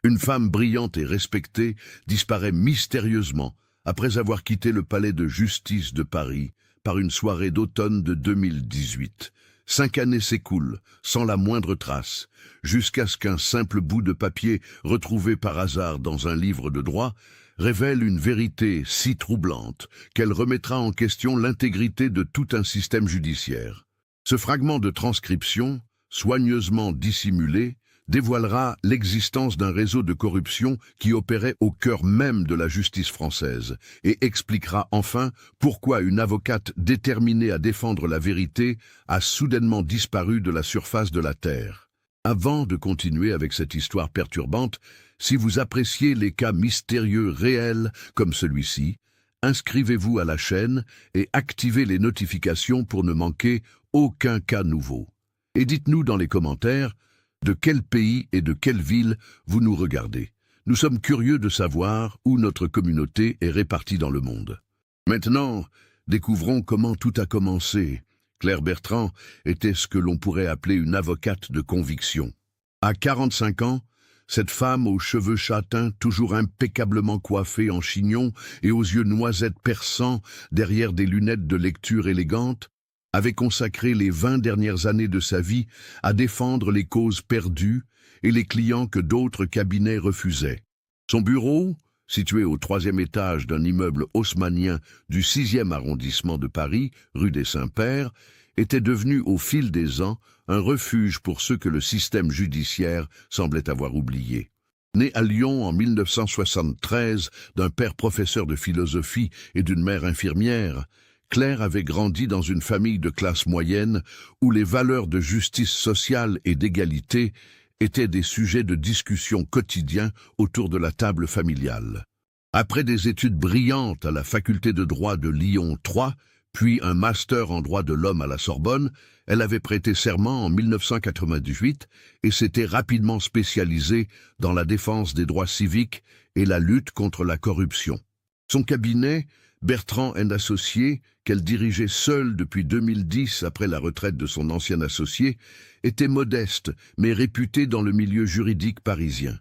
Une femme brillante et respectée disparaît mystérieusement après avoir quitté le palais de justice de Paris par une soirée d'automne de 2018. 5 années s'écoulent, sans la moindre trace, jusqu'à ce qu'un simple bout de papier retrouvé par hasard dans un livre de droit révèle une vérité si troublante qu'elle remettra en question l'intégrité de tout un système judiciaire. Ce fragment de transcription, soigneusement dissimulé, dévoilera l'existence d'un réseau de corruption qui opérait au cœur même de la justice française et expliquera enfin pourquoi une avocate déterminée à défendre la vérité a soudainement disparu de la surface de la Terre. Avant de continuer avec cette histoire perturbante, si vous appréciez les cas mystérieux réels comme celui-ci, inscrivez-vous à la chaîne et activez les notifications pour ne manquer aucun cas nouveau. Et dites-nous dans les commentaires de quel pays et de quelle ville vous nous regardez. Nous sommes curieux de savoir où notre communauté est répartie dans le monde. Maintenant, découvrons comment tout a commencé. Claire Bertrand était ce que l'on pourrait appeler une avocate de conviction. À 45 ans, cette femme aux cheveux châtains, toujours impeccablement coiffée en chignon et aux yeux noisettes perçants derrière des lunettes de lecture élégantes, avait consacré les 20 dernières années de sa vie à défendre les causes perdues et les clients que d'autres cabinets refusaient. Son bureau, situé au 3e étage d'un immeuble haussmannien du 6e arrondissement de Paris, rue des Saints-Pères, était devenu au fil des ans un refuge pour ceux que le système judiciaire semblait avoir oubliés. Née à Lyon en 1973 d'un père professeur de philosophie et d'une mère infirmière, Claire avait grandi dans une famille de classe moyenne où les valeurs de justice sociale et d'égalité étaient des sujets de discussion quotidiens autour de la table familiale. Après des études brillantes à la faculté de droit de Lyon 3, puis un master en droit de l'homme à la Sorbonne, elle avait prêté serment en 1998 et s'était rapidement spécialisée dans la défense des droits civiques et la lutte contre la corruption. Son cabinet, Bertrand & Associés, qu'elle dirigeait seule depuis 2010 après la retraite de son ancien associé, était modeste mais réputé dans le milieu juridique parisien.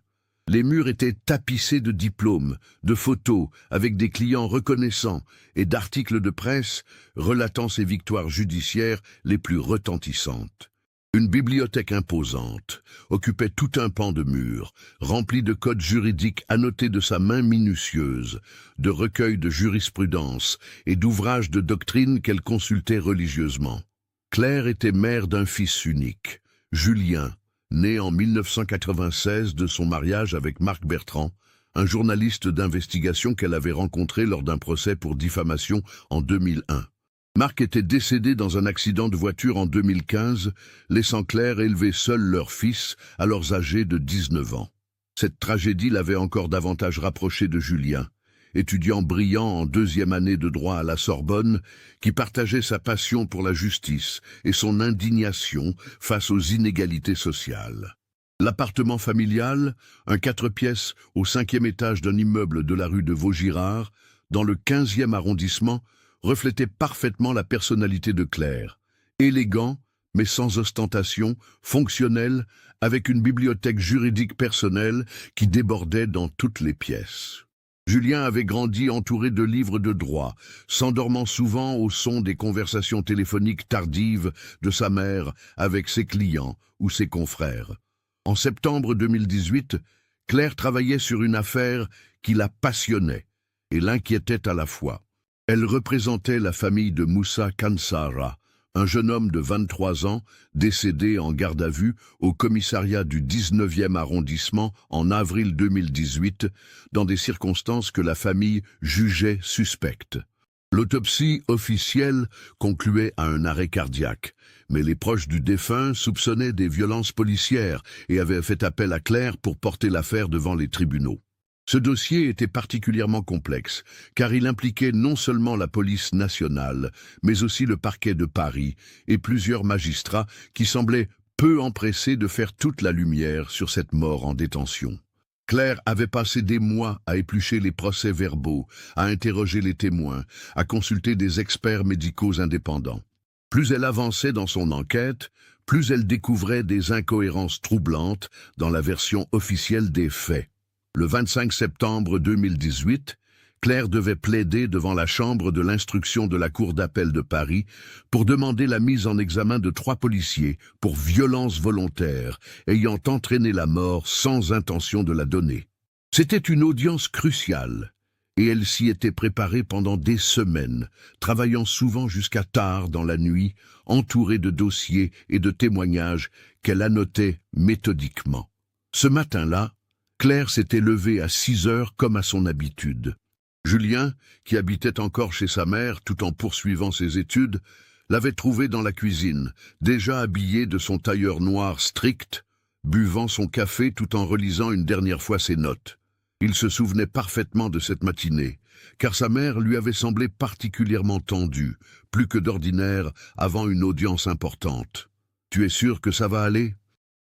Les murs étaient tapissés de diplômes, de photos avec des clients reconnaissants et d'articles de presse relatant ses victoires judiciaires les plus retentissantes. Une bibliothèque imposante occupait tout un pan de mur, rempli de codes juridiques annotés de sa main minutieuse, de recueils de jurisprudence et d'ouvrages de doctrine qu'elle consultait religieusement. Claire était mère d'un fils unique, Julien, né en 1996 de son mariage avec Marc Bertrand, un journaliste d'investigation qu'elle avait rencontré lors d'un procès pour diffamation en 2001. Marc était décédé dans un accident de voiture en 2015, laissant Claire élever seul leur fils, alors âgé de 19 ans. Cette tragédie l'avait encore davantage rapproché de Julien, étudiant brillant en 2e année de droit à la Sorbonne, qui partageait sa passion pour la justice et son indignation face aux inégalités sociales. L'appartement familial, un 4 pièces au 5e étage d'un immeuble de la rue de Vaugirard, dans le 15e arrondissement, reflétait parfaitement la personnalité de Claire. Élégant, mais sans ostentation, fonctionnel, avec une bibliothèque juridique personnelle qui débordait dans toutes les pièces. Julien avait grandi entouré de livres de droit, s'endormant souvent au son des conversations téléphoniques tardives de sa mère avec ses clients ou ses confrères. En septembre 2018, Claire travaillait sur une affaire qui la passionnait et l'inquiétait à la fois. Elle représentait la famille de Moussa Kansara, un jeune homme de 23 ans, décédé en garde à vue au commissariat du 19e arrondissement en avril 2018, dans des circonstances que la famille jugeait suspectes. L'autopsie officielle concluait à un arrêt cardiaque, mais les proches du défunt soupçonnaient des violences policières et avaient fait appel à Claire pour porter l'affaire devant les tribunaux. Ce dossier était particulièrement complexe, car il impliquait non seulement la police nationale, mais aussi le parquet de Paris et plusieurs magistrats qui semblaient peu empressés de faire toute la lumière sur cette mort en détention. Claire avait passé des mois à éplucher les procès-verbaux, à interroger les témoins, à consulter des experts médicaux indépendants. Plus elle avançait dans son enquête, plus elle découvrait des incohérences troublantes dans la version officielle des faits. Le 25 septembre 2018, Claire devait plaider devant la chambre de l'instruction de la Cour d'appel de Paris pour demander la mise en examen de 3 policiers pour violence volontaire ayant entraîné la mort sans intention de la donner. C'était une audience cruciale et elle s'y était préparée pendant des semaines, travaillant souvent jusqu'à tard dans la nuit, entourée de dossiers et de témoignages qu'elle annotait méthodiquement. Ce matin-là, Claire s'était levée à 6 heures comme à son habitude. Julien, qui habitait encore chez sa mère tout en poursuivant ses études, l'avait trouvée dans la cuisine, déjà habillée de son tailleur noir strict, buvant son café tout en relisant une dernière fois ses notes. Il se souvenait parfaitement de cette matinée, car sa mère lui avait semblé particulièrement tendue, plus que d'ordinaire avant une audience importante. « Tu es sûr que ça va aller ?»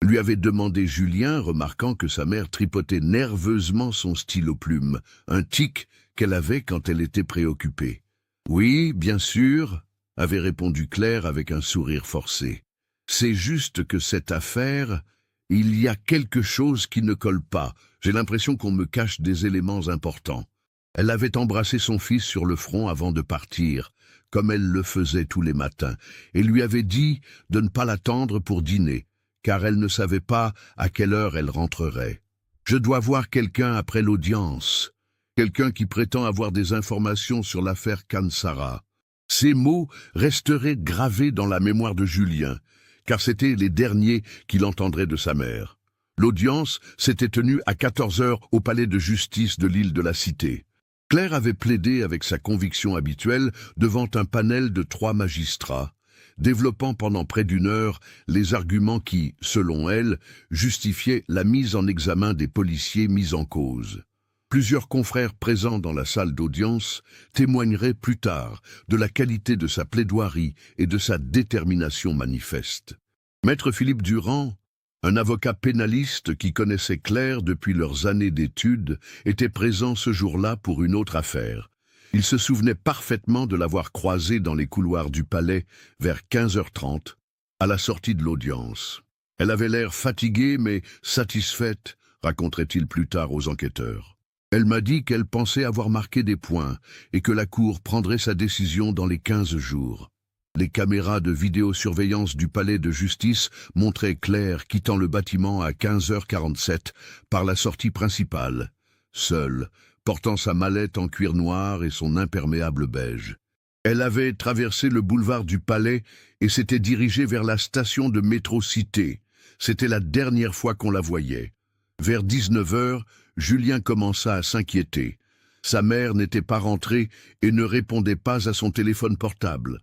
lui avait demandé Julien, remarquant que sa mère tripotait nerveusement son stylo plume, un tic qu'elle avait quand elle était préoccupée. « Oui, bien sûr », avait répondu Claire avec un sourire forcé. « C'est juste que cette affaire, il y a quelque chose qui ne colle pas. J'ai l'impression qu'on me cache des éléments importants. » Elle avait embrassé son fils sur le front avant de partir, comme elle le faisait tous les matins, et lui avait dit de ne pas l'attendre pour dîner, car elle ne savait pas à quelle heure elle rentrerait. « Je dois voir quelqu'un après l'audience, quelqu'un qui prétend avoir des informations sur l'affaire Kansara. » Ces mots resteraient gravés dans la mémoire de Julien, car c'étaient les derniers qu'il entendrait de sa mère. L'audience s'était tenue à 14 heures au palais de justice de l'île de la Cité. Claire avait plaidé avec sa conviction habituelle devant un panel de 3 magistrats, développant pendant près d'1 heure les arguments qui, selon elle, justifiaient la mise en examen des policiers mis en cause. Plusieurs confrères présents dans la salle d'audience témoigneraient plus tard de la qualité de sa plaidoirie et de sa détermination manifeste. Maître Philippe Durand, un avocat pénaliste qui connaissait Claire depuis leurs années d'études, était présent ce jour-là pour une autre affaire. Il se souvenait parfaitement de l'avoir croisée dans les couloirs du palais vers 15h30, à la sortie de l'audience. Elle avait l'air fatiguée mais satisfaite, raconterait-il plus tard aux enquêteurs. Elle m'a dit qu'elle pensait avoir marqué des points et que la Cour prendrait sa décision dans les 15 jours. Les caméras de vidéosurveillance du palais de justice montraient Claire quittant le bâtiment à 15h47 par la sortie principale, seule, portant sa mallette en cuir noir et son imperméable beige. Elle avait traversé le boulevard du Palais et s'était dirigée vers la station de métro Cité. C'était la dernière fois qu'on la voyait. Vers 19h, Julien commença à s'inquiéter. Sa mère n'était pas rentrée et ne répondait pas à son téléphone portable.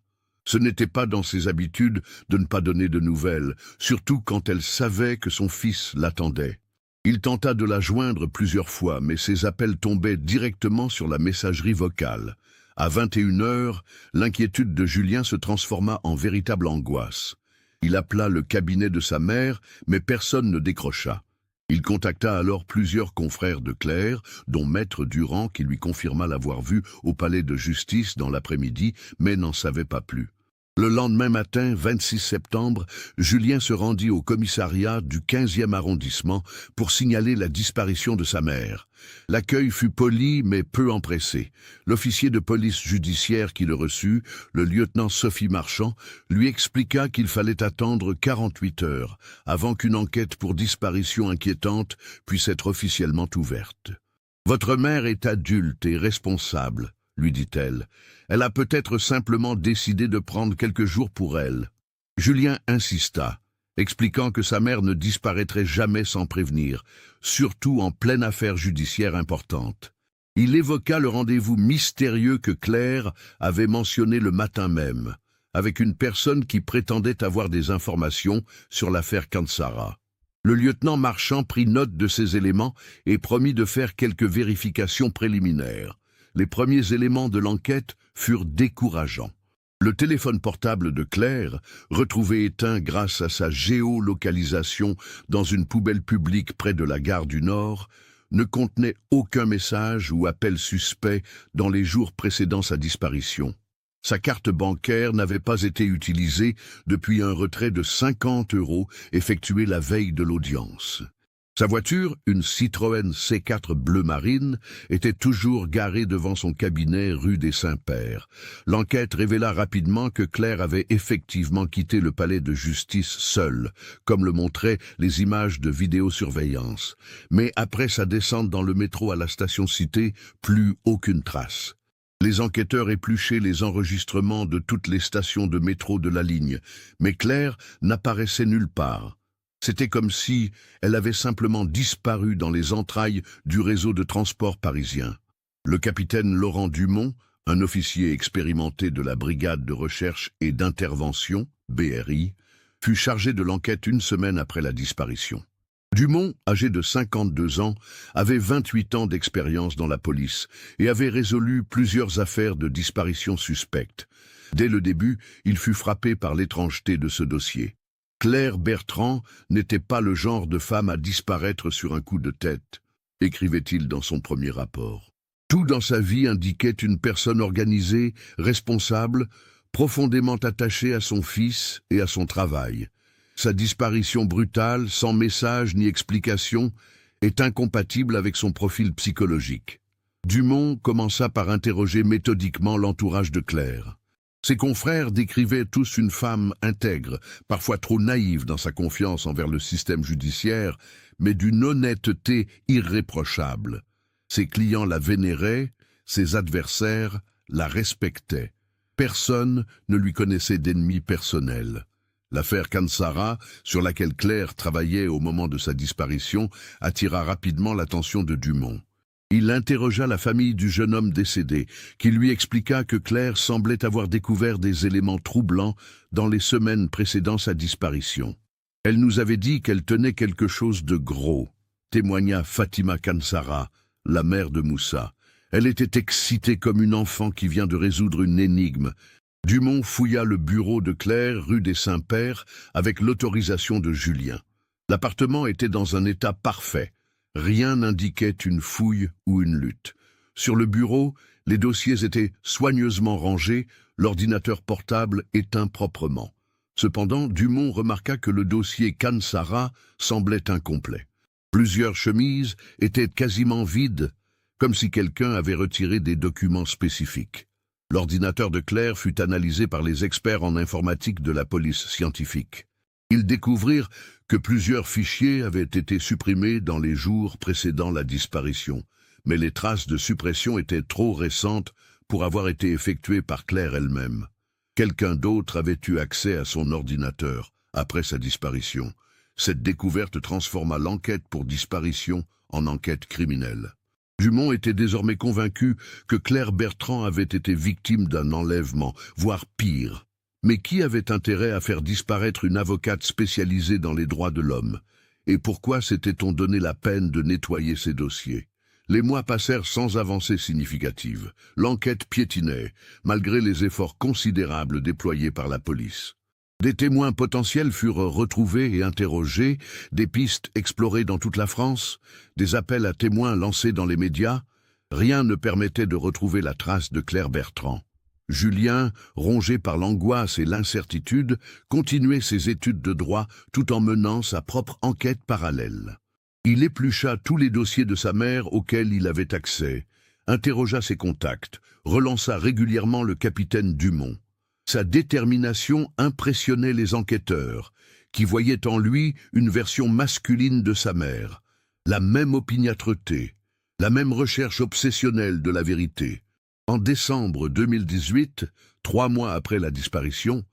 Ce n'était pas dans ses habitudes de ne pas donner de nouvelles, surtout quand elle savait que son fils l'attendait. Il tenta de la joindre plusieurs fois, mais ses appels tombaient directement sur la messagerie vocale. À 21h, l'inquiétude de Julien se transforma en véritable angoisse. Il appela le cabinet de sa mère, mais personne ne décrocha. Il contacta alors plusieurs confrères de Claire, dont Maître Durand qui lui confirma l'avoir vue au palais de justice dans l'après-midi, mais n'en savait pas plus. Le lendemain matin, 26 septembre, Julien se rendit au commissariat du 15e arrondissement pour signaler la disparition de sa mère. L'accueil fut poli mais peu empressé. L'officier de police judiciaire qui le reçut, le lieutenant Sophie Marchand, lui expliqua qu'il fallait attendre 48 heures avant qu'une enquête pour disparition inquiétante puisse être officiellement ouverte. « Votre mère est adulte et responsable », lui dit-elle. « Elle a peut-être simplement décidé de prendre quelques jours pour elle. » Julien insista, expliquant que sa mère ne disparaîtrait jamais sans prévenir, surtout en pleine affaire judiciaire importante. Il évoqua le rendez-vous mystérieux que Claire avait mentionné le matin même, avec une personne qui prétendait avoir des informations sur l'affaire Kansara. Le lieutenant Marchand prit note de ces éléments et promit de faire quelques vérifications préliminaires. Les premiers éléments de l'enquête furent décourageants. Le téléphone portable de Claire, retrouvé éteint grâce à sa géolocalisation dans une poubelle publique près de la gare du Nord, ne contenait aucun message ou appel suspect dans les jours précédant sa disparition. Sa carte bancaire n'avait pas été utilisée depuis un retrait de 50 € effectué la veille de l'audience. Sa voiture, une Citroën C4 bleu marine, était toujours garée devant son cabinet rue des Saints-Pères. L'enquête révéla rapidement que Claire avait effectivement quitté le palais de justice seule, comme le montraient les images de vidéosurveillance. Mais après sa descente dans le métro à la station Cité, plus aucune trace. Les enquêteurs épluchaient les enregistrements de toutes les stations de métro de la ligne, mais Claire n'apparaissait nulle part. C'était comme si elle avait simplement disparu dans les entrailles du réseau de transport parisien. Le capitaine Laurent Dumont, un officier expérimenté de la brigade de recherche et d'intervention, BRI, fut chargé de l'enquête une semaine après la disparition. Dumont, âgé de 52 ans, avait 28 ans d'expérience dans la police et avait résolu plusieurs affaires de disparition suspectes. Dès le début, il fut frappé par l'étrangeté de ce dossier. Claire Bertrand n'était pas le genre de femme à disparaître sur un coup de tête, écrivait-il dans son premier rapport. Tout dans sa vie indiquait une personne organisée, responsable, profondément attachée à son fils et à son travail. Sa disparition brutale, sans message ni explication, est incompatible avec son profil psychologique. Dumont commença par interroger méthodiquement l'entourage de Claire. Ses confrères décrivaient tous une femme intègre, parfois trop naïve dans sa confiance envers le système judiciaire, mais d'une honnêteté irréprochable. Ses clients la vénéraient, ses adversaires la respectaient. Personne ne lui connaissait d'ennemi personnel. L'affaire Kansara, sur laquelle Claire travaillait au moment de sa disparition, attira rapidement l'attention de Dumont. Il interrogea la famille du jeune homme décédé, qui lui expliqua que Claire semblait avoir découvert des éléments troublants dans les semaines précédant sa disparition. Elle nous avait dit qu'elle tenait quelque chose de gros, témoigna Fatima Kansara, la mère de Moussa. Elle était excitée comme une enfant qui vient de résoudre une énigme. Dumont fouilla le bureau de Claire, rue des Saints-Pères, avec l'autorisation de Julien. L'appartement était dans un état parfait. Rien n'indiquait une fouille ou une lutte. Sur le bureau, les dossiers étaient soigneusement rangés, l'ordinateur portable éteint proprement. Cependant, Dumont remarqua que le dossier Kansara semblait incomplet. Plusieurs chemises étaient quasiment vides, comme si quelqu'un avait retiré des documents spécifiques. L'ordinateur de Claire fut analysé par les experts en informatique de la police scientifique. Ils découvrirent que plusieurs fichiers avaient été supprimés dans les jours précédant la disparition, mais les traces de suppression étaient trop récentes pour avoir été effectuées par Claire elle-même. Quelqu'un d'autre avait eu accès à son ordinateur après sa disparition. Cette découverte transforma l'enquête pour disparition en enquête criminelle. Dumont était désormais convaincu que Claire Bertrand avait été victime d'un enlèvement, voire pire. Mais qui avait intérêt à faire disparaître une avocate spécialisée dans les droits de l'homme? Et pourquoi s'était-on donné la peine de nettoyer ces dossiers? Les mois passèrent sans avancée significative. L'enquête piétinait, malgré les efforts considérables déployés par la police. Des témoins potentiels furent retrouvés et interrogés, des pistes explorées dans toute la France, des appels à témoins lancés dans les médias. Rien ne permettait de retrouver la trace de Claire Bertrand. Julien, rongé par l'angoisse et l'incertitude, continuait ses études de droit tout en menant sa propre enquête parallèle. Il éplucha tous les dossiers de sa mère auxquels il avait accès, interrogea ses contacts, relança régulièrement le capitaine Dumont. Sa détermination impressionnait les enquêteurs, qui voyaient en lui une version masculine de sa mère, la même opiniâtreté, la même recherche obsessionnelle de la vérité. En décembre 2018, 3 mois après la disparition,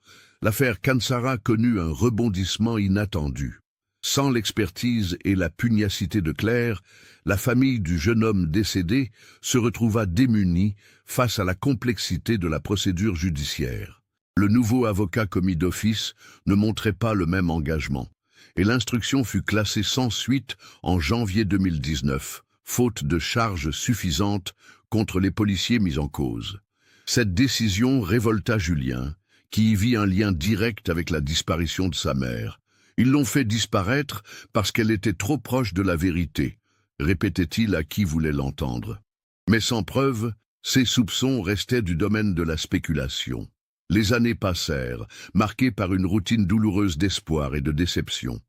l'affaire Kansara connut un rebondissement inattendu. Sans l'expertise et la pugnacité de Claire, la famille du jeune homme décédé se retrouva démunie face à la complexité de la procédure judiciaire. Le nouveau avocat commis d'office ne montrait pas le même engagement, et l'instruction fut classée sans suite en janvier 2019, faute de charges suffisantes contre les policiers mis en cause. Cette décision révolta Julien, qui y vit un lien direct avec la disparition de sa mère. Ils l'ont fait disparaître parce qu'elle était trop proche de la vérité, répétait-il à qui voulait l'entendre. Mais sans preuve, ses soupçons restaient du domaine de la spéculation. Les années passèrent, marquées par une routine douloureuse d'espoir et de déception.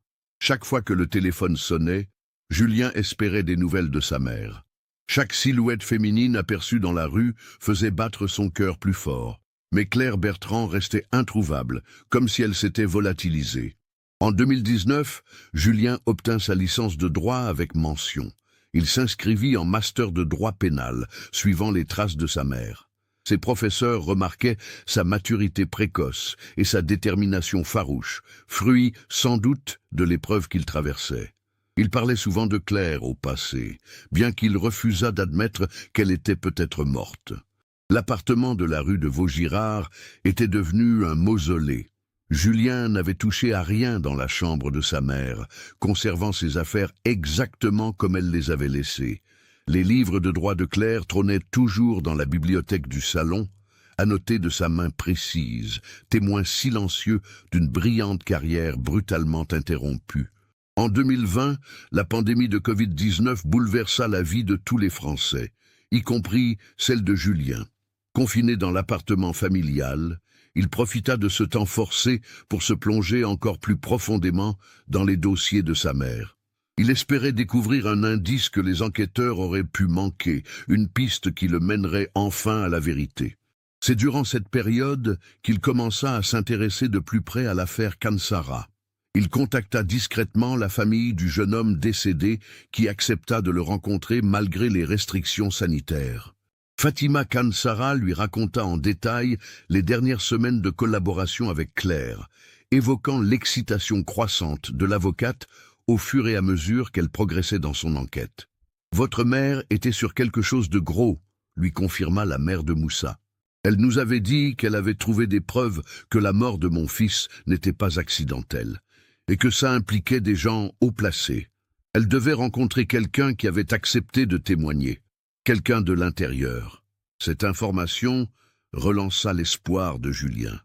Chaque fois que le téléphone sonnait, Julien espérait des nouvelles de sa mère. Chaque silhouette féminine aperçue dans la rue faisait battre son cœur plus fort. Mais Claire Bertrand restait introuvable, comme si elle s'était volatilisée. En 2019, Julien obtint sa licence de droit avec mention. Il s'inscrivit en master de droit pénal, suivant les traces de sa mère. Ses professeurs remarquaient sa maturité précoce et sa détermination farouche, fruit sans doute de l'épreuve qu'il traversait. Il parlait souvent de Claire au passé, bien qu'il refusât d'admettre qu'elle était peut-être morte. L'appartement de la rue de Vaugirard était devenu un mausolée. Julien n'avait touché à rien dans la chambre de sa mère, conservant ses affaires exactement comme elle les avait laissées. Les livres de droit de Claire trônaient toujours dans la bibliothèque du salon, annotés de sa main précise, témoin silencieux d'une brillante carrière brutalement interrompue. En 2020, la pandémie de Covid-19 bouleversa la vie de tous les Français, y compris celle de Julien. Confiné dans l'appartement familial, il profita de ce temps forcé pour se plonger encore plus profondément dans les dossiers de sa mère. Il espérait découvrir un indice que les enquêteurs auraient pu manquer, une piste qui le mènerait enfin à la vérité. C'est durant cette période qu'il commença à s'intéresser de plus près à l'affaire Kansara. Il contacta discrètement la famille du jeune homme décédé qui accepta de le rencontrer malgré les restrictions sanitaires. Fatima Kansara lui raconta en détail les dernières semaines de collaboration avec Claire, évoquant l'excitation croissante de l'avocate au fur et à mesure qu'elle progressait dans son enquête. « Votre mère était sur quelque chose de gros », lui confirma la mère de Moussa. « Elle nous avait dit qu'elle avait trouvé des preuves que la mort de mon fils n'était pas accidentelle, et que ça impliquait des gens haut placés. Elle devait rencontrer quelqu'un qui avait accepté de témoigner, quelqu'un de l'intérieur. » Cette information relança l'espoir de Julien.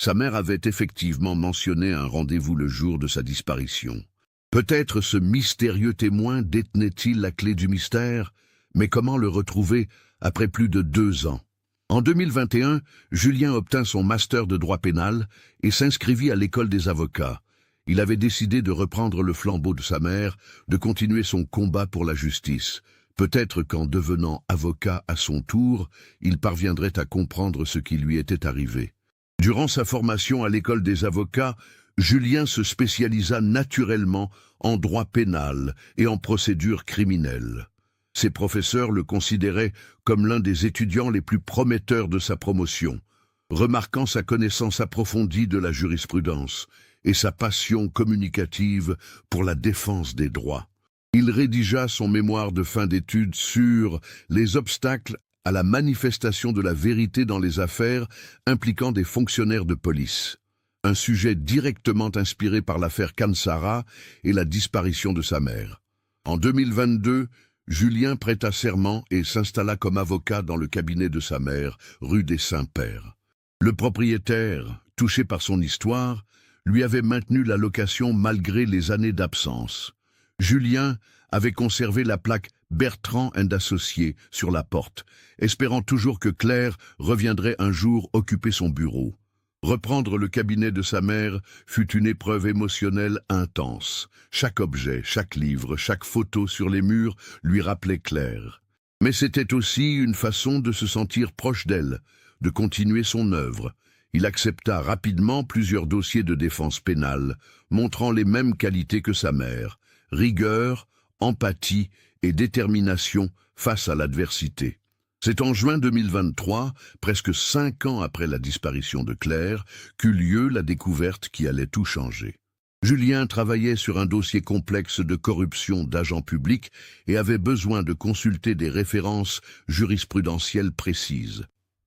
Sa mère avait effectivement mentionné un rendez-vous le jour de sa disparition. Peut-être ce mystérieux témoin détenait-il la clé du mystère, mais comment le retrouver après plus de 2 ans? En 2021, Julien obtint son master de droit pénal et s'inscrivit à l'école des avocats. Il avait décidé de reprendre le flambeau de sa mère, de continuer son combat pour la justice. Peut-être qu'en devenant avocat à son tour, il parviendrait à comprendre ce qui lui était arrivé. Durant sa formation à l'école des avocats, Julien se spécialisa naturellement en droit pénal et en procédure criminelle. Ses professeurs le considéraient comme l'un des étudiants les plus prometteurs de sa promotion, remarquant sa connaissance approfondie de la jurisprudence et sa passion communicative pour la défense des droits. Il rédigea son mémoire de fin d'études sur les obstacles à la manifestation de la vérité dans les affaires impliquant des fonctionnaires de police. Un sujet directement inspiré par l'affaire Kansara et la disparition de sa mère. En 2022, Julien prêta serment et s'installa comme avocat dans le cabinet de sa mère, rue des Saints-Pères. Le propriétaire, touché par son histoire, lui avait maintenu la location malgré les années d'absence. Julien avait conservé la plaque Bertrand & Associés sur la porte, espérant toujours que Claire reviendrait un jour occuper son bureau. Reprendre le cabinet de sa mère fut une épreuve émotionnelle intense. Chaque objet, chaque livre, chaque photo sur les murs lui rappelait Claire. Mais c'était aussi une façon de se sentir proche d'elle, de continuer son œuvre. Il accepta rapidement plusieurs dossiers de défense pénale, montrant les mêmes qualités que sa mère, rigueur, empathie et détermination face à l'adversité. C'est en juin 2023, presque 5 ans après la disparition de Claire, qu'eut lieu la découverte qui allait tout changer. Julien travaillait sur un dossier complexe de corruption d'agents publics et avait besoin de consulter des références jurisprudentielles précises.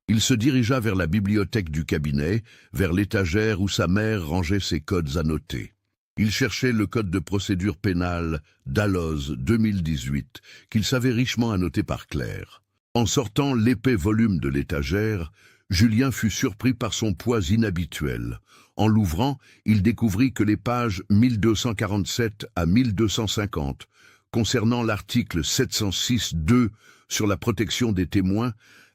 Il se dirigea vers la bibliothèque du cabinet, vers l'étagère où sa mère rangeait ses codes annotés. Il cherchait le code de procédure pénale Dalloz 2018, qu'il savait richement annoté par Claire. En sortant l'épais volume de l'étagère, Julien fut surpris par son poids inhabituel. En l'ouvrant, il découvrit que les pages 1247 à 1250, concernant l'article 706.2 sur la protection des témoins,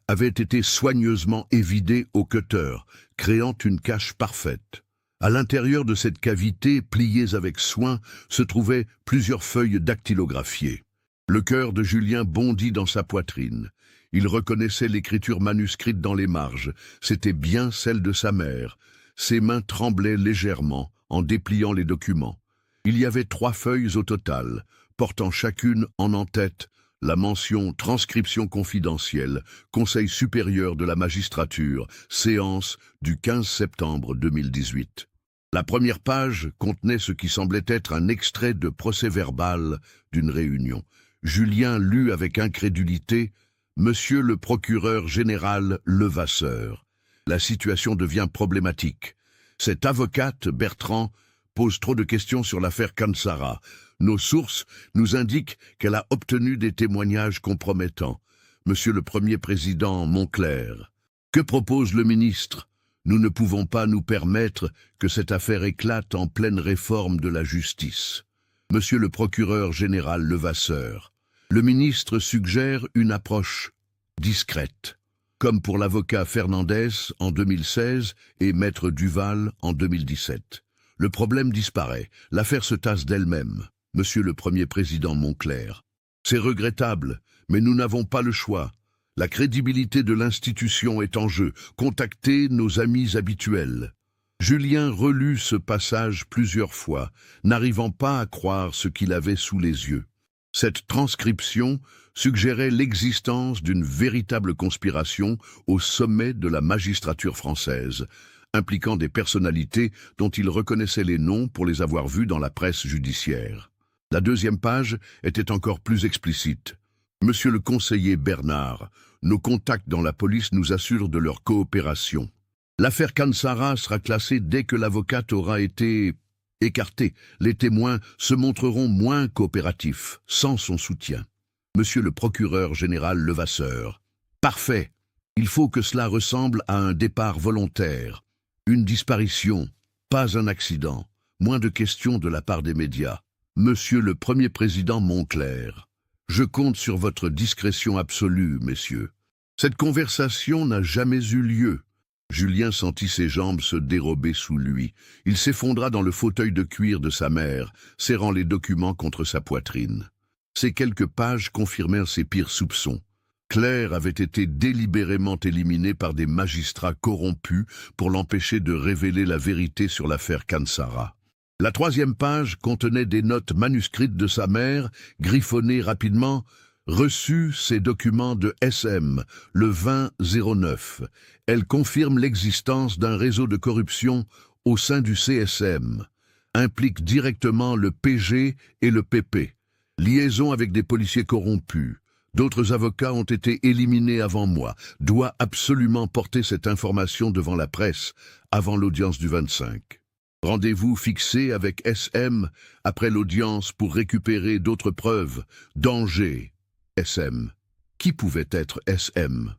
avaient été soigneusement évidées au cutter, créant une cache parfaite. À l'intérieur de cette cavité, pliées avec soin, se trouvaient plusieurs feuilles dactylographiées. Le cœur de Julien bondit dans sa poitrine. Il reconnaissait l'écriture manuscrite dans les marges. C'était bien celle de sa mère. Ses mains tremblaient légèrement en dépliant les documents. Il y avait 3 feuilles au total, portant chacune en tête la mention « Transcription confidentielle, Conseil supérieur de la magistrature, séance du 15 septembre 2018 ». La première page contenait ce qui semblait être un extrait de procès-verbal d'une réunion. Julien lut avec incrédulité « Monsieur le procureur général Levasseur ». La situation devient problématique. Cette avocate, Bertrand, pose trop de questions sur l'affaire Kansara. Nos sources nous indiquent qu'elle a obtenu des témoignages compromettants. Monsieur le Premier président Moncler, que propose le ministre? Nous ne pouvons pas nous permettre que cette affaire éclate en pleine réforme de la justice. Monsieur le procureur général Levasseur, le ministre suggère une approche discrète, comme pour l'avocat Fernandez en 2016 et Maître Duval en 2017. Le problème disparaît, l'affaire se tasse d'elle-même. Monsieur le Premier président Moncler, c'est regrettable, mais nous n'avons pas le choix. La crédibilité de l'institution est en jeu. Contactez nos amis habituels. Julien relut ce passage plusieurs fois, n'arrivant pas à croire ce qu'il avait sous les yeux. Cette transcription suggérait l'existence d'une véritable conspiration au sommet de la magistrature française, impliquant des personnalités dont il reconnaissait les noms pour les avoir vues dans la presse judiciaire. La deuxième page était encore plus explicite. Monsieur le conseiller Bernard, nos contacts dans la police nous assurent de leur coopération. L'affaire Kansara sera classée dès que l'avocate aura été écartée. Les témoins se montreront moins coopératifs, sans son soutien. Monsieur le procureur général Levasseur. Parfait. Il faut que cela ressemble à un départ volontaire. Une disparition, pas un accident. Moins de questions de la part des médias. Monsieur le Premier président Moncler. Je compte sur votre discrétion absolue, messieurs. Cette conversation n'a jamais eu lieu. Julien sentit ses jambes se dérober sous lui. Il s'effondra dans le fauteuil de cuir de sa mère, serrant les documents contre sa poitrine. Ces quelques pages confirmèrent ses pires soupçons. Claire avait été délibérément éliminée par des magistrats corrompus pour l'empêcher de révéler la vérité sur l'affaire Kansara. La troisième page contenait des notes manuscrites de sa mère, griffonnées rapidement « Reçu ces documents de SM, le 20-09. Elle confirme l'existence d'un réseau de corruption au sein du CSM. Implique directement le PG et le PP. Liaison avec des policiers corrompus. D'autres avocats ont été éliminés avant moi. Doit absolument porter cette information devant la presse avant l'audience du 25. Rendez-vous fixé avec SM après l'audience pour récupérer d'autres preuves. Danger. SM. Qui pouvait être SM?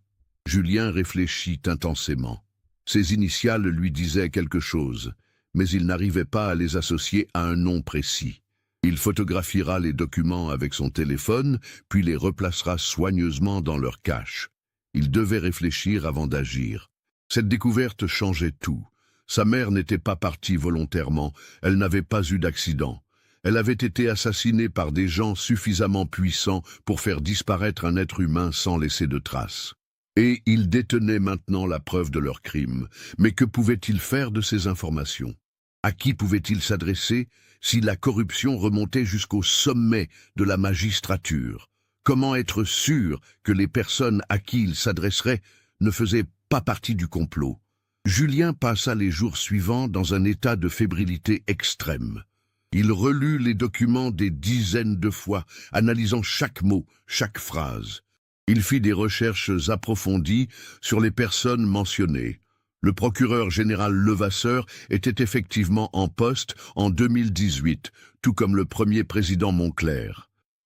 Julien réfléchit intensément. Ses initiales lui disaient quelque chose, mais il n'arrivait pas à les associer à un nom précis. Il photographiera les documents avec son téléphone, puis les replacera soigneusement dans leur cache. Il devait réfléchir avant d'agir. Cette découverte changeait tout. Sa mère n'était pas partie volontairement, elle n'avait pas eu d'accident. Elle avait été assassinée par des gens suffisamment puissants pour faire disparaître un être humain sans laisser de traces. Et ils détenaient maintenant la preuve de leur crime. Mais que pouvaient-ils faire de ces informations? À qui pouvaient-ils s'adresser si la corruption remontait jusqu'au sommet de la magistrature? Comment être sûr que les personnes à qui ils s'adresseraient ne faisaient pas partie du complot? Julien passa les jours suivants dans un état de fébrilité extrême. Il relut les documents des dizaines de fois, analysant chaque mot, chaque phrase. Il fit des recherches approfondies sur les personnes mentionnées. Le procureur général Levasseur était effectivement en poste en 2018, tout comme le premier président Moncler.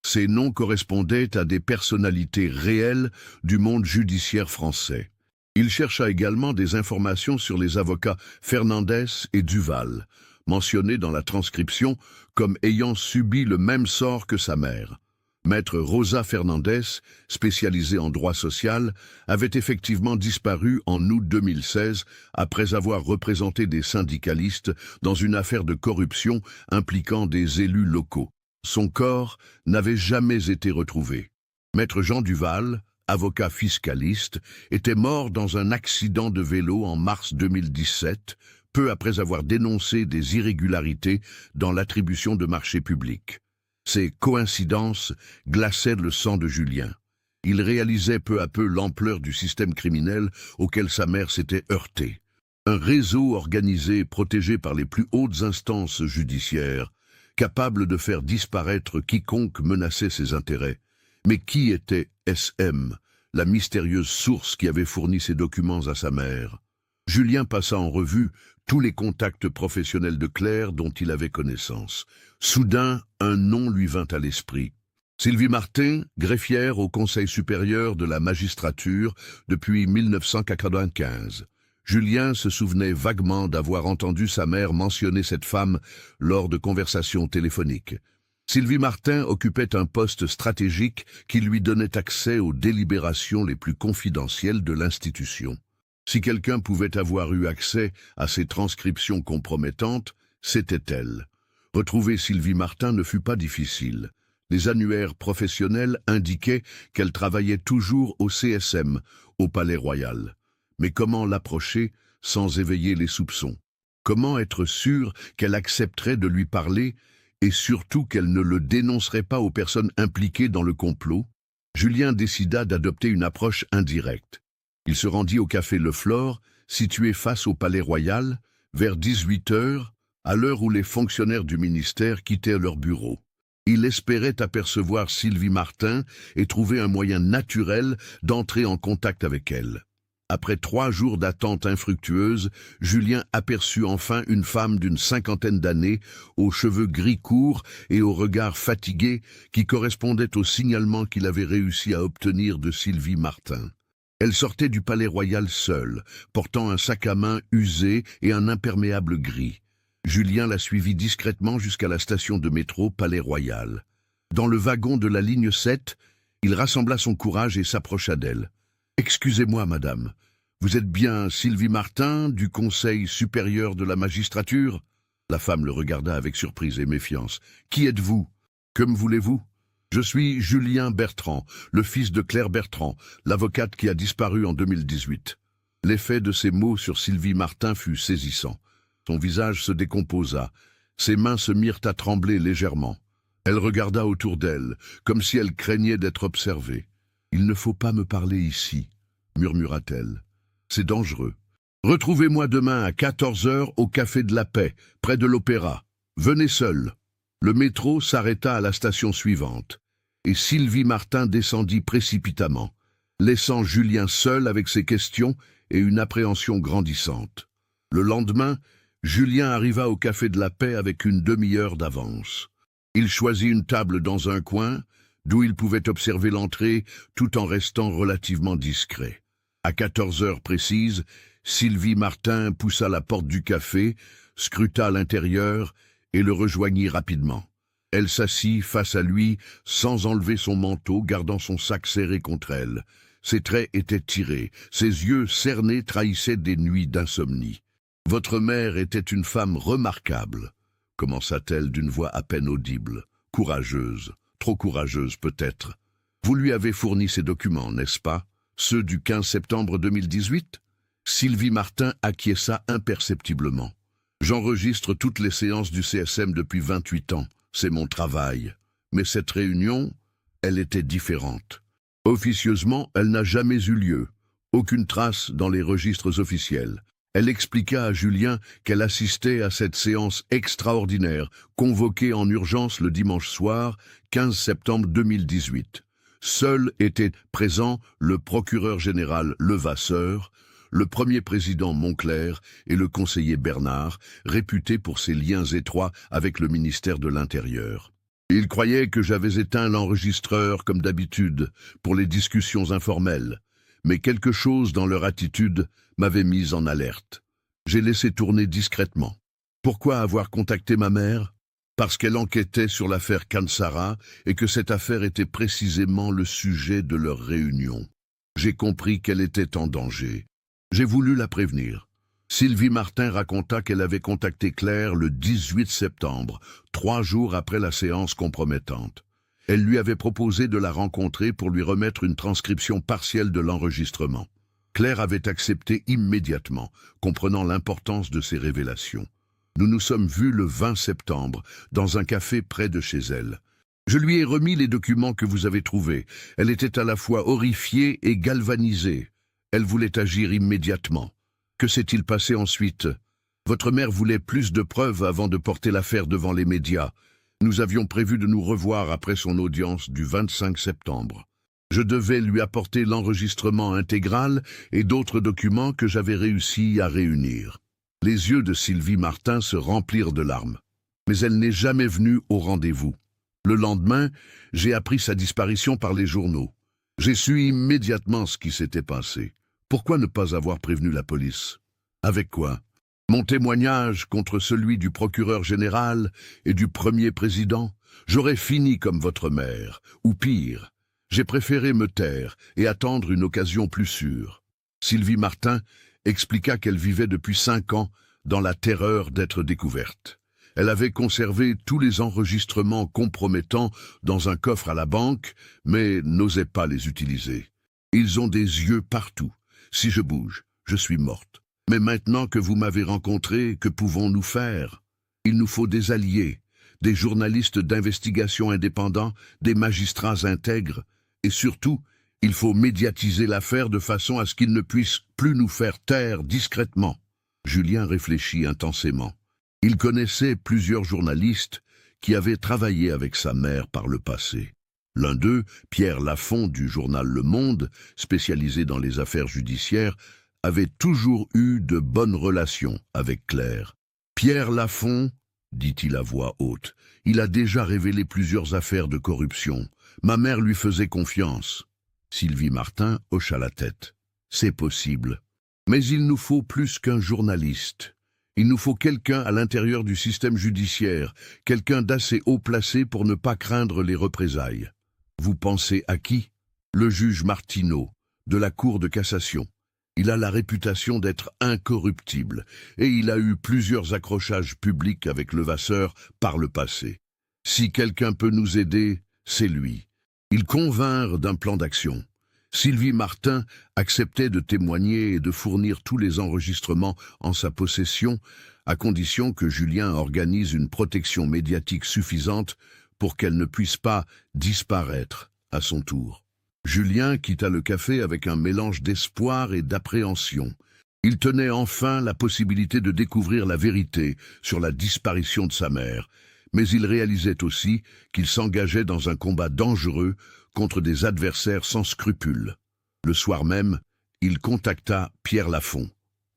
Ces noms correspondaient à des personnalités réelles du monde judiciaire français. Il chercha également des informations sur les avocats Fernandez et Duval, mentionnés dans la transcription comme ayant subi le même sort que sa mère. Maître Rosa Fernandez, spécialisée en droit social, avait effectivement disparu en août 2016 après avoir représenté des syndicalistes dans une affaire de corruption impliquant des élus locaux. Son corps n'avait jamais été retrouvé. Maître Jean Duval, avocat fiscaliste, était mort dans un accident de vélo en mars 2017, peu après avoir dénoncé des irrégularités dans l'attribution de marchés publics. Ces coïncidences glaçaient le sang de Julien. Il réalisait peu à peu l'ampleur du système criminel auquel sa mère s'était heurtée. Un réseau organisé protégé par les plus hautes instances judiciaires, capable de faire disparaître quiconque menaçait ses intérêts. Mais qui était SM, la mystérieuse source qui avait fourni ces documents à sa mère? Julien passa en revue tous les contacts professionnels de Claire dont il avait connaissance. Soudain, un nom lui vint à l'esprit. Sylvie Martin, greffière au Conseil supérieur de la magistrature depuis 1995. Julien se souvenait vaguement d'avoir entendu sa mère mentionner cette femme lors de conversations téléphoniques. Sylvie Martin occupait un poste stratégique qui lui donnait accès aux délibérations les plus confidentielles de l'institution. Si quelqu'un pouvait avoir eu accès à ces transcriptions compromettantes, c'était elle. Retrouver Sylvie Martin ne fut pas difficile. Les annuaires professionnels indiquaient qu'elle travaillait toujours au CSM, au Palais Royal. Mais comment l'approcher sans éveiller les soupçons? Comment être sûr qu'elle accepterait de lui parler et surtout qu'elle ne le dénoncerait pas aux personnes impliquées dans le complot? Julien décida d'adopter une approche indirecte. Il se rendit au café Le Flore, situé face au Palais Royal, vers 18 heures, à l'heure où les fonctionnaires du ministère quittaient leur bureau. Il espérait apercevoir Sylvie Martin et trouver un moyen naturel d'entrer en contact avec elle. Après 3 jours d'attente infructueuse, Julien aperçut enfin une femme d'une 50aine d'années, aux cheveux gris courts et au regard fatigué, qui correspondait au signalement qu'il avait réussi à obtenir de Sylvie Martin. Elle sortait du Palais Royal seule, portant un sac à main usé et un imperméable gris. Julien la suivit discrètement jusqu'à la station de métro Palais Royal. Dans le wagon de la ligne 7, il rassembla son courage et s'approcha d'elle. « Excusez-moi, madame, vous êtes bien Sylvie Martin, du Conseil supérieur de la magistrature ?» La femme le regarda avec surprise et méfiance. « Qui êtes-vous? Que me voulez-vous » ? « Je suis Julien Bertrand, le fils de Claire Bertrand, l'avocate qui a disparu en 2018. » L'effet de ces mots sur Sylvie Martin fut saisissant. Son visage se décomposa, ses mains se mirent à trembler légèrement. Elle regarda autour d'elle, comme si elle craignait d'être observée. « Il ne faut pas me parler ici, » murmura-t-elle. « C'est dangereux. Retrouvez-moi demain à 14 heures au Café de la Paix, près de l'Opéra. Venez seul. » Le métro s'arrêta à la station suivante, et Sylvie Martin descendit précipitamment, laissant Julien seul avec ses questions et une appréhension grandissante. Le lendemain, Julien arriva au Café de la Paix avec une demi-heure d'avance. Il choisit une table dans un coin, d'où il pouvait observer l'entrée tout en restant relativement discret. À 14 heures précises, Sylvie Martin poussa la porte du café, scruta l'intérieur et le rejoignit rapidement. Elle s'assit face à lui sans enlever son manteau, gardant son sac serré contre elle. Ses traits étaient tirés, ses yeux cernés trahissaient des nuits d'insomnie. « Votre mère était une femme remarquable », commença-t-elle d'une voix à peine audible. « Courageuse, trop courageuse peut-être. Vous lui avez fourni ces documents, n'est-ce pas? Ceux du 15 septembre 2018 ?» Sylvie Martin acquiesça imperceptiblement. « J'enregistre toutes les séances du CSM depuis 28 ans. C'est mon travail. Mais cette réunion, elle était différente. Officieusement, elle n'a jamais eu lieu. Aucune trace dans les registres officiels. » Elle expliqua à Julien qu'elle assistait à cette séance extraordinaire, convoquée en urgence le dimanche soir, 15 septembre 2018. Seuls étaient présents le procureur général Levasseur, le premier président Moncler et le conseiller Bernard, réputé pour ses liens étroits avec le ministère de l'Intérieur. Ils croyaient que j'avais éteint l'enregistreur comme d'habitude pour les discussions informelles, mais quelque chose dans leur attitude m'avait mise en alerte. J'ai laissé tourner discrètement. Pourquoi avoir contacté ma mère? parce qu'elle enquêtait sur l'affaire Kansara et que cette affaire était précisément le sujet de leur réunion. J'ai compris qu'elle était en danger. J'ai voulu la prévenir. Sylvie Martin raconta qu'elle avait contacté Claire le 18 septembre, 3 jours après la séance compromettante. Elle lui avait proposé de la rencontrer pour lui remettre une transcription partielle de l'enregistrement. Claire avait accepté immédiatement, comprenant l'importance de ces révélations. Nous nous sommes vus le 20 septembre, dans un café près de chez elle. Je lui ai remis les documents que vous avez trouvés. Elle était à la fois horrifiée et galvanisée. Elle voulait agir immédiatement. Que s'est-il passé ensuite? Votre mère voulait plus de preuves avant de porter l'affaire devant les médias. Nous avions prévu de nous revoir après son audience du 25 septembre. Je devais lui apporter l'enregistrement intégral et d'autres documents que j'avais réussi à réunir. Les yeux de Sylvie Martin se remplirent de larmes. Mais elle n'est jamais venue au rendez-vous. Le lendemain, j'ai appris sa disparition par les journaux. J'ai su immédiatement ce qui s'était passé. Pourquoi ne pas avoir prévenu la police? Avec quoi? Mon témoignage contre celui du procureur général et du premier président? J'aurais fini comme votre mère, ou pire. J'ai préféré me taire et attendre une occasion plus sûre. Sylvie Martin expliqua qu'elle vivait depuis 5 ans dans la terreur d'être découverte. Elle avait conservé tous les enregistrements compromettants dans un coffre à la banque, mais n'osait pas les utiliser. Ils ont des yeux partout. Si je bouge, je suis morte. Mais maintenant que vous m'avez rencontré, que pouvons-nous faire? Il nous faut des alliés, des journalistes d'investigation indépendants, des magistrats intègres, et surtout, il faut médiatiser l'affaire de façon à ce qu'ils ne puissent plus nous faire taire discrètement. Julien réfléchit intensément. Il connaissait plusieurs journalistes qui avaient travaillé avec sa mère par le passé. L'un d'eux, Pierre Lafont du journal Le Monde, spécialisé dans les affaires judiciaires, avait toujours eu de bonnes relations avec Claire. Pierre Lafont, dit-il à voix haute, il a déjà révélé plusieurs affaires de corruption. Ma mère lui faisait confiance. Sylvie Martin hocha la tête. C'est possible. Mais il nous faut plus qu'un journaliste. Il nous faut quelqu'un à l'intérieur du système judiciaire, quelqu'un d'assez haut placé pour ne pas craindre les représailles. Vous pensez à qui? Le juge Martineau, de la Cour de cassation. Il a la réputation d'être incorruptible, et il a eu plusieurs accrochages publics avec Levasseur par le passé. Si quelqu'un peut nous aider, c'est lui. Ils convinrent d'un plan d'action. Sylvie Martin acceptait de témoigner et de fournir tous les enregistrements en sa possession, à condition que Julien organise une protection médiatique suffisante pour qu'elle ne puisse pas disparaître à son tour. Julien quitta le café avec un mélange d'espoir et d'appréhension. Il tenait enfin la possibilité de découvrir la vérité sur la disparition de sa mère, mais il réalisait aussi qu'il s'engageait dans un combat dangereux contre des adversaires sans scrupules. Le soir même, il contacta Pierre Lafont.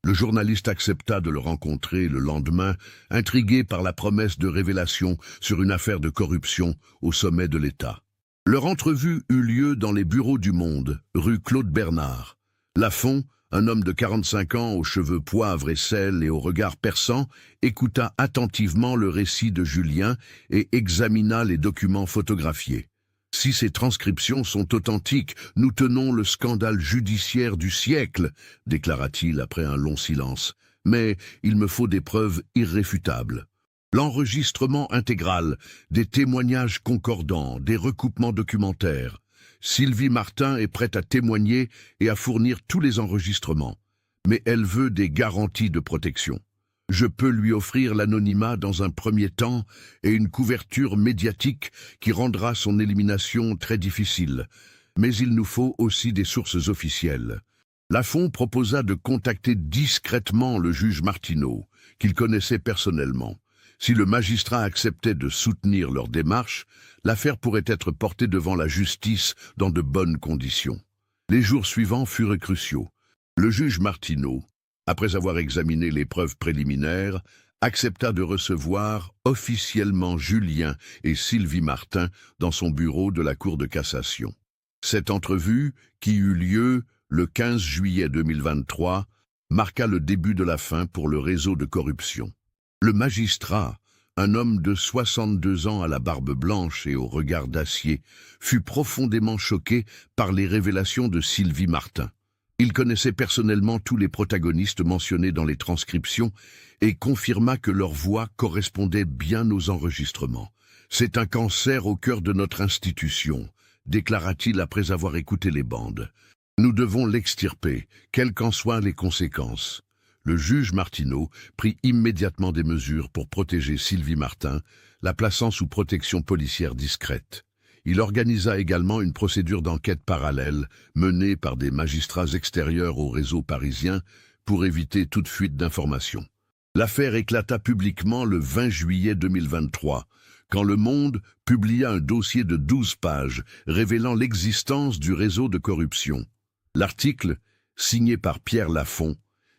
Le journaliste accepta de le rencontrer le lendemain, intrigué par la promesse de révélation sur une affaire de corruption au sommet de l'État. Leur entrevue eut lieu dans les bureaux du Monde, rue Claude Bernard. Lafont, un homme de 45 ans aux cheveux poivre et sel et au regard perçant, écouta attentivement le récit de Julien et examina les documents photographiés. « Si ces transcriptions sont authentiques, nous tenons le scandale judiciaire du siècle, déclara-t-il après un long silence. Mais il me faut des preuves irréfutables. L'enregistrement intégral, des témoignages concordants, des recoupements documentaires. Sylvie Martin est prête à témoigner et à fournir tous les enregistrements. Mais elle veut des garanties de protection. Je peux lui offrir l'anonymat dans un premier temps et une couverture médiatique qui rendra son élimination très difficile. Mais il nous faut aussi des sources officielles. Lafont proposa de contacter discrètement le juge Martineau, qu'il connaissait personnellement. Si le magistrat acceptait de soutenir leur démarche, l'affaire pourrait être portée devant la justice dans de bonnes conditions. Les jours suivants furent cruciaux. Le juge Martineau, après avoir examiné les preuves préliminaires, accepta de recevoir officiellement Julien et Sylvie Martin dans son bureau de la Cour de cassation. Cette entrevue, qui eut lieu le 15 juillet 2023, marqua le début de la fin pour le réseau de corruption. Le magistrat, un homme de 62 ans à la barbe blanche et au regard d'acier, fut profondément choqué par les révélations de Sylvie Martin. Il connaissait personnellement tous les protagonistes mentionnés dans les transcriptions et confirma que leur voix correspondait bien aux enregistrements. « C'est un cancer au cœur de notre institution », déclara-t-il après avoir écouté les bandes. « Nous devons l'extirper, quelles qu'en soient les conséquences. » Le juge Martineau prit immédiatement des mesures pour protéger Sylvie Martin, la plaçant sous protection policière discrète. Il organisa également une procédure d'enquête parallèle menée par des magistrats extérieurs au réseau parisien pour éviter toute fuite d'informations. L'affaire éclata publiquement le 20 juillet 2023, quand Le Monde publia un dossier de 12 pages révélant l'existence du réseau de corruption. L'article, signé par Pierre Lafont,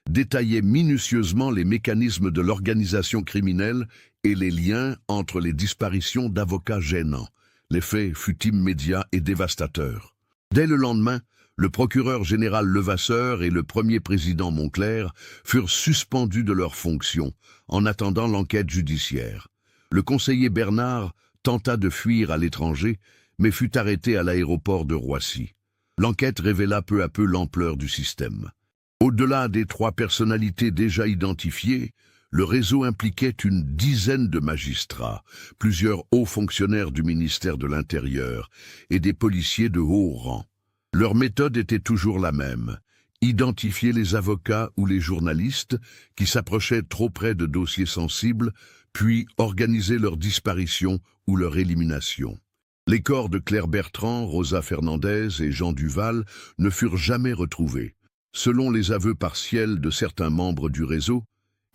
détaillait minutieusement les mécanismes de l'organisation criminelle et les liens entre les disparitions d'avocats gênants. L'effet fut immédiat et dévastateur. Dès le lendemain, le procureur général Levasseur et le premier président Moncler furent suspendus de leurs fonctions, en attendant l'enquête judiciaire. Le conseiller Bernard tenta de fuir à l'étranger, mais fut arrêté à l'aéroport de Roissy. L'enquête révéla peu à peu l'ampleur du système. Au-delà des 3 personnalités déjà identifiées, le réseau impliquait une dizaine de magistrats, plusieurs hauts fonctionnaires du ministère de l'Intérieur et des policiers de haut rang. Leur méthode était toujours la même, identifier les avocats ou les journalistes qui s'approchaient trop près de dossiers sensibles, puis organiser leur disparition ou leur élimination. Les corps de Claire Bertrand, Rosa Fernandez et Jean Duval ne furent jamais retrouvés. Selon les aveux partiels de certains membres du réseau,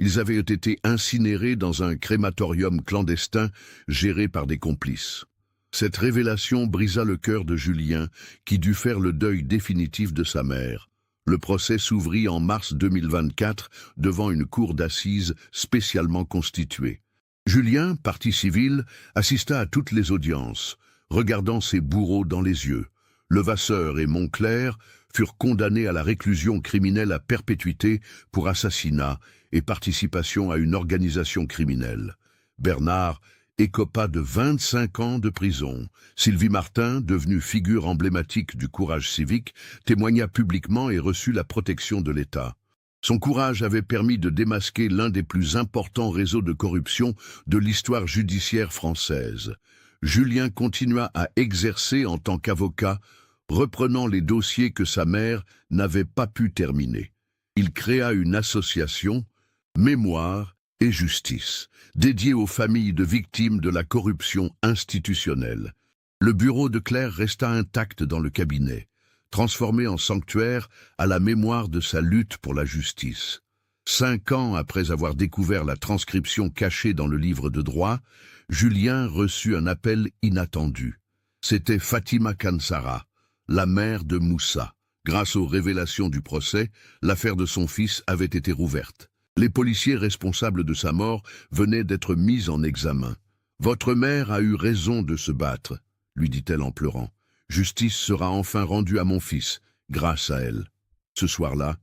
ils avaient été incinérés dans un crématorium clandestin géré par des complices. Cette révélation brisa le cœur de Julien, qui dut faire le deuil définitif de sa mère. Le procès s'ouvrit en mars 2024 devant une cour d'assises spécialement constituée. Julien, partie civile, assista à toutes les audiences, regardant ses bourreaux dans les yeux. Levasseur et Moncler furent condamnés à la réclusion criminelle à perpétuité pour assassinat et participation à une organisation criminelle. Bernard écopa de 25 ans de prison. Sylvie Martin, devenue figure emblématique du courage civique, témoigna publiquement et reçut la protection de l'État. Son courage avait permis de démasquer l'un des plus importants réseaux de corruption de l'histoire judiciaire française. Julien continua à exercer en tant qu'avocat, reprenant les dossiers que sa mère n'avait pas pu terminer. Il créa une association, Mémoire et Justice, dédiée aux familles de victimes de la corruption institutionnelle. Le bureau de Claire resta intact dans le cabinet, transformé en sanctuaire à la mémoire de sa lutte pour la justice. 5 ans après avoir découvert la transcription cachée dans le livre de droit, Julien reçut un appel inattendu. C'était Fatima Kansara, la mère de Moussa. Grâce aux révélations du procès, l'affaire de son fils avait été rouverte. Les policiers responsables de sa mort venaient d'être mis en examen. « Votre mère a eu raison de se battre », lui dit-elle en pleurant. « Justice sera enfin rendue à mon fils, grâce à elle. » Ce soir-là,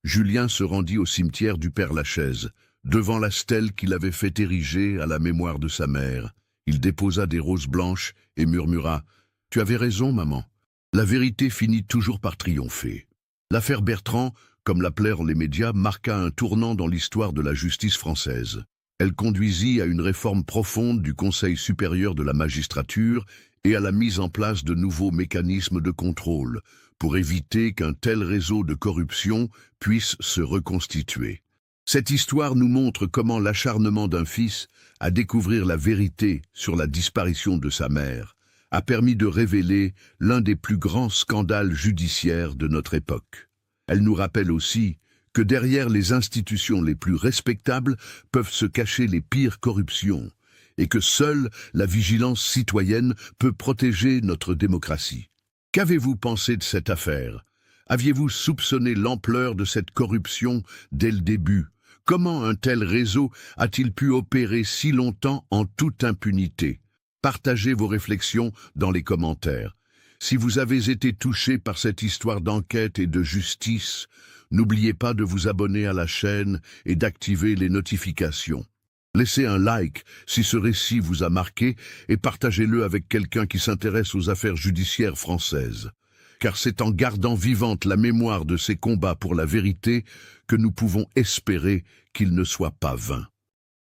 Julien se rendit au cimetière du Père-Lachaise, devant la stèle qu'il avait fait ériger à la mémoire de sa mère. Il déposa des roses blanches et murmura « Tu avais raison, maman. » La vérité finit toujours par triompher. L'affaire Bertrand, comme l'appelèrent les médias, marqua un tournant dans l'histoire de la justice française. Elle conduisit à une réforme profonde du Conseil supérieur de la magistrature et à la mise en place de nouveaux mécanismes de contrôle pour éviter qu'un tel réseau de corruption puisse se reconstituer. Cette histoire nous montre comment l'acharnement d'un fils à découvrir la vérité sur la disparition de sa mère a permis de révéler l'un des plus grands scandales judiciaires de notre époque. Elle nous rappelle aussi que derrière les institutions les plus respectables peuvent se cacher les pires corruptions et que seule la vigilance citoyenne peut protéger notre démocratie. Qu'avez-vous pensé de cette affaire? Aviez-vous soupçonné l'ampleur de cette corruption dès le début? Comment un tel réseau a-t-il pu opérer si longtemps en toute impunité? Partagez vos réflexions dans les commentaires. Si vous avez été touché par cette histoire d'enquête et de justice, n'oubliez pas de vous abonner à la chaîne et d'activer les notifications. Laissez un like si ce récit vous a marqué et partagez-le avec quelqu'un qui s'intéresse aux affaires judiciaires françaises. Car c'est en gardant vivante la mémoire de ces combats pour la vérité que nous pouvons espérer qu'ils ne soient pas vains.